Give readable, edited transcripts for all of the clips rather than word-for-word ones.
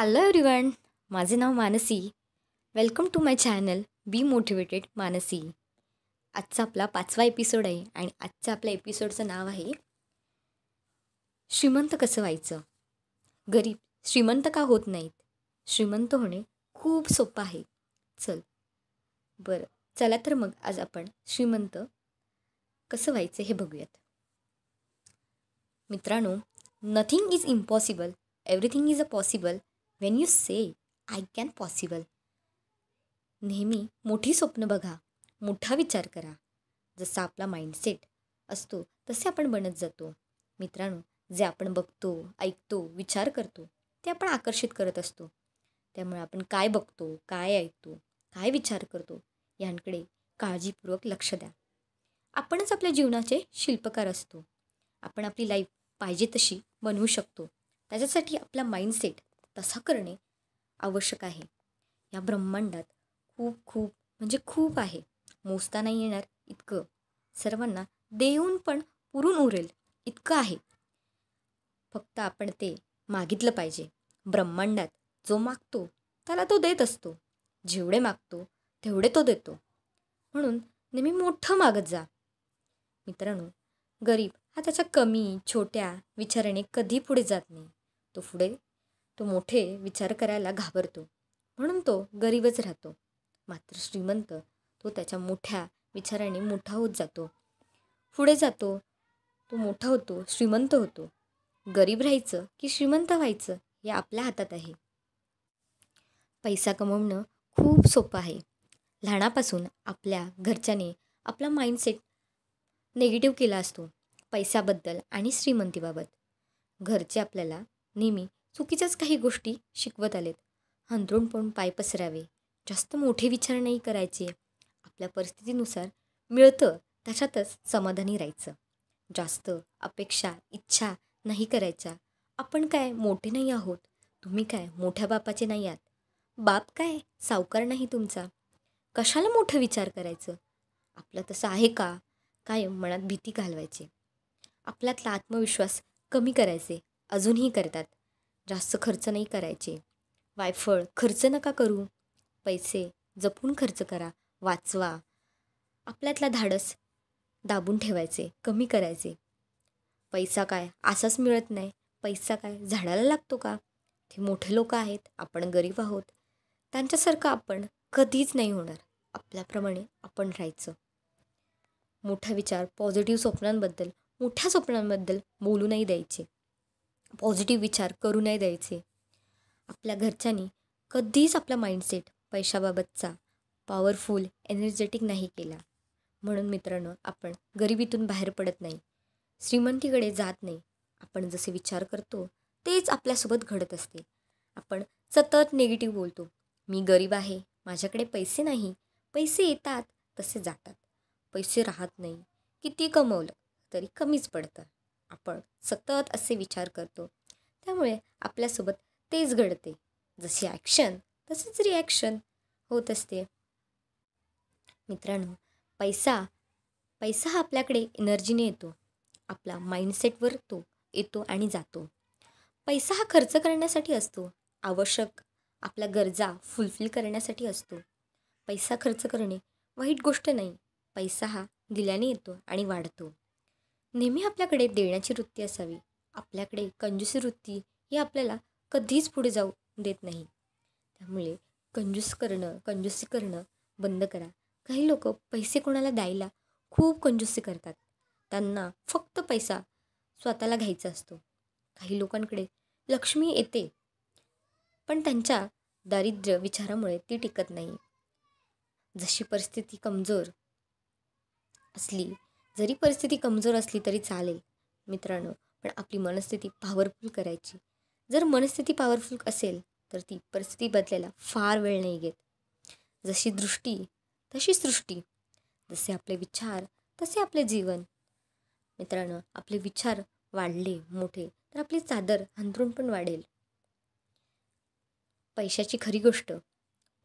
Hello everyone, माझे नाव Mansi. Welcome to my channel be motivated Mansi. आजचा आपला 5वा एपिसोड आहे आणि आजच्या आपल्या एपिसोडचं नाव आहे श्रीमंत कसं व्हायचं. गरीब श्रीमंत का होत नाहीत? श्रीमंत होणे खूप सोपं आहे. चला तर मग आज आपण श्रीमंत कसं व्हायचं हे बघूयात. मित्रांनो, nothing is impossible, everything is a possible Wien you say I can possible. नेहमी मोठी स्वप्न बघा, मोठा विचार करा. जसा आपला माइंडसेट असतो तसे आपण बनत जातो. मित्रांनो, जे आपण बघतो, ऐकतो, विचार करतो ते आपण आकर्षित करत असतो. त्यामुळे आपण काय बघतो, काय ऐकतो, काय विचार करतो यांकडे काळजीपूर्वक लक्ष द्या. आपणच आपल्या जीवनाचे शिल्पकार असतो. आपण आपली लाईफ पाहिजे तशी बनवू शकतो. त्याच्यासाठी आपला माइंडसेट तसा करणे आवश्यक आहे. या ब्रह्मांडात खूप आहे. मोजता नाही येणार इतकं. सर्वांना देऊन पण पुरून उरेल इतकं आहे. फक्त आपण ते मागितलं पाहिजे. ब्रह्मांडात जो मागतो त्याला तो देत असतो. जेवढे मागतो तेवढे तो देतो. म्हणून नेहमी मोठं मागत जा. मित्रांनो, गरीब हा त्याच्या कमी छोट्या विचाराने कधी पुढे जात नाही. तो मोठे विचार करायला घाबरतो, म्हणून तो गरीबच राहतो. मात्र श्रीमंत तो त्याच्या मोठ्या विचाराने मोठा होत जातो, पुढे जातो, तो मोठा होतो, श्रीमंत होतो. गरीब राहायचं की श्रीमंत व्हायचं हे आपल्या हातात आहे. पैसा कमवणं खूप सोपं आहे. लहानापासून आपल्या घरच्याने आपला माइंडसेट निगेटिव्ह केला असतो पैशाबद्दल आणि श्रीमंतीबाबत. घरचे आपल्याला नेहमी चुकीच्याच काही गोष्टी शिकवत आलेत. अंथरूण पाहून पाय पसरावे, जास्त मोठे विचार नाही करायचे, आपल्या परिस्थितीनुसार मिळतं त्याच्यातच समाधानी राहायचं, जास्त अपेक्षा इच्छा नाही करायच्या. आपण काय मोठे नाही आहोत, तुम्ही काय मोठ्या बापाचे नाही आहात, बाप काय सावकार नाही तुमचा, कशाला मोठं विचार करायचं, आपलं तसं आहे का, कायम मनात भीती घालवायची. आपल्यातला आत्मविश्वास कमी करायचे, अजूनही करतात. जास्त खर्च नाही करायचे, वायफळ खर्च नका करू, पैसे जपून खर्च करा, वाचवा. आपल्यातला धाडस दाबून ठेवायचे, कमी करायचे. पैसा काय असाच मिळत नाही, पैसा काय झाडाला लागतो का, ते मोठे लोक आहेत, आपण गरीब आहोत, त्यांच्यासारखं आपण कधीच नाही होणार. आपल्याप्रमाणे आपण राहायचं. मोठा विचार, मोठ्या स्वप्नांबद्दल बोलू नाही द्यायचे, पॉझिटिव्ह विचार करू नाही द्यायचे. आपल्या घरच्यांनी कधीच आपला माइंडसेट पैशाबाबतचा पॉवरफुल एनर्जेटिक नाही केला. म्हणून मित्रांनो, आपण गरिबीतून बाहेर पडत नाही, श्रीमंतीकडे जात नाही. आपण जसे विचार करतो तेच आपल्यासोबत घडत असते. आपण सतत निगेटिव्ह बोलतो, मी गरीब आहे, माझ्याकडे पैसे नाही, पैसे येतात तसे जातात, पैसे राहत नाही, किती कमवलं तरी कमीच पडतं. आपण सतत असे विचार करतो, त्यामुळे आपल्यासोबत तेच घडते. जशी ॲक्शन तसेच रिॲक्शन होत असते. मित्रांनो, पैसा हा आपल्याकडे एनर्जीने येतो, आपला माइंडसेटवर तो येतो आणि जातो. पैसा हा खर्च करण्यासाठी असतो, आवश्यक आपल्या गरजा फुलफिल करण्यासाठी असतो. पैसा खर्च करणे वाईट गोष्ट नाही. पैसा हा दिल्याने येतो आणि वाढतो. नेहमी आपल्याकडे देण्याची वृत्ती असावी. आपल्याकडे कंजूसी वृत्ती ही आपल्याला कधीच पुढे जाऊ देत नाही. त्यामुळे कंजूसी करणं बंद करा. काही लोक पैसे कोणाला द्यायला खूप कंजूसी करतात. त्यांना फक्त पैसा स्वतःला घ्यायचा असतो. काही लोकांकडे लक्ष्मी येते, पण त्यांच्या दारिद्र्य विचारामुळे ती टिकत नाही. जरी परिस्थिती कमजोर असली तरी चालेल मित्रांनो, पण आपली मनस्थिती पॉवरफुल करायची. जर मनस्थिती पॉवरफुल असेल तर ती परिस्थिती बदलायला फार वेळ नाही घेत. जशी दृष्टी तशी सृष्टी, जसे आपले विचार तसे आपले जीवन. मित्रांनो, आपले विचार वाढले मोठे तर आपली चादर अंथरूण पण वाढेल. पैशाची खरी गोष्ट,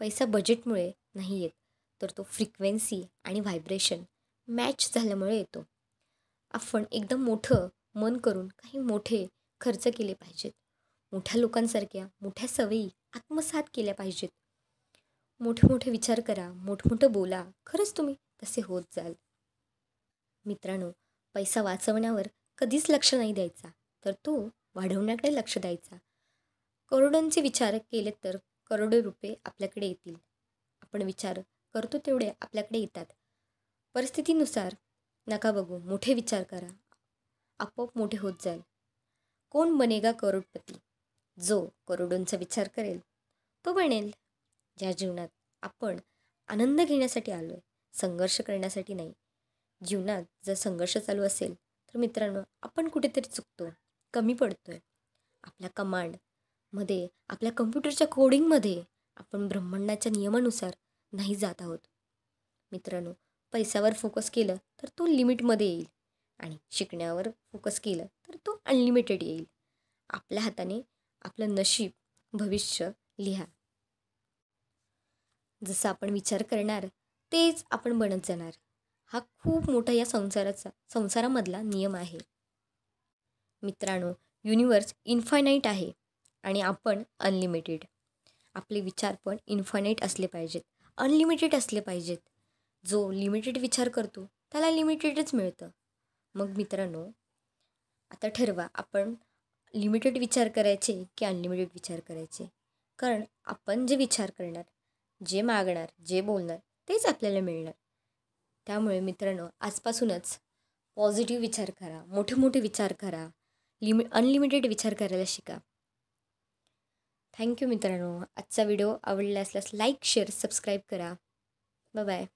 पैसा बजेटमुळे नाही येत, तर तो फ्रिक्वेन्सी आणि व्हायब्रेशन मॅच झाल्यामुळे येतो. आपण एकदम मोठं मन करून काही मोठे खर्च केले पाहिजेत, मोठ्या लोकांसारख्या मोठ्या सवयी आत्मसात केल्या पाहिजेत. मोठे मोठे विचार करा, मोठमोठं बोला. खरंच तुम्ही तसे होत जाल. मित्रांनो, पैसा वाचवण्यावर कधीच लक्ष नाही द्यायचा, तर तो वाढवण्याकडे लक्ष द्यायचा. करोडोंचे विचार केले तर करोडो रुपये आपल्याकडे येतील. आपण विचार करतो तेवढे आपल्याकडे येतात. परिस्थितीनुसार नका बघू, मोठे विचार करा. आपोआप मोठे होत जाल. कोण बनेगा करोडपती? जो करोडोंचा विचार करेल तो बनेल. ज्या जीवनात आपण आनंद घेण्यासाठी आलो आहे, संघर्ष करण्यासाठी नाही. जीवनात जर संघर्ष चालू असेल तर मित्रांनो, आपण कुठेतरी चुकतो, कमी पडतो आहे. आपल्या कमांडमध्ये, आपल्या कम्प्युटरच्या कोडिंगमध्ये आपण ब्रह्मांडाच्या नियमानुसार नाही जात आहोत. मित्रांनो, पैशावर फोकस केलं तर तो लिमिटमध्ये येईल आणि शिकण्यावर फोकस केलं तर तो अनलिमिटेड येईल. आपल्या हाताने आपलं नशीब, भविष्य लिहा. जसं आपण विचार करणार तेच आपण बनत जाणार. हा खूप मोठा या संसारामधला नियम आहे. मित्रांनो, युनिवर्स इन्फायनाईट आहे आणि आपण अनलिमिटेड. आपले विचार पण इन्फायनाईट असले पाहिजेत, अनलिमिटेड असले पाहिजेत. जो लिमिटेड विचार करतो त्याला लिमिटेडच मिळतं. मग मित्रांनो, आता ठरवा, आपण लिमिटेड विचार करायचे की अनलिमिटेड विचार करायचे. कारण आपण जे विचार करणार, जे मागणार, जे बोलणार तेच आपल्याला मिळणार. त्यामुळे मित्रांनो, आजपासूनच पॉझिटिव्ह विचार करा, मोठे मोठे विचार करा, अनलिमिटेड विचार करायला शिका. थँक्यू मित्रांनो. आजचा व्हिडिओ आवडला असल्यास लाईक, शेअर, सबस्क्राईब करा. Bye bye.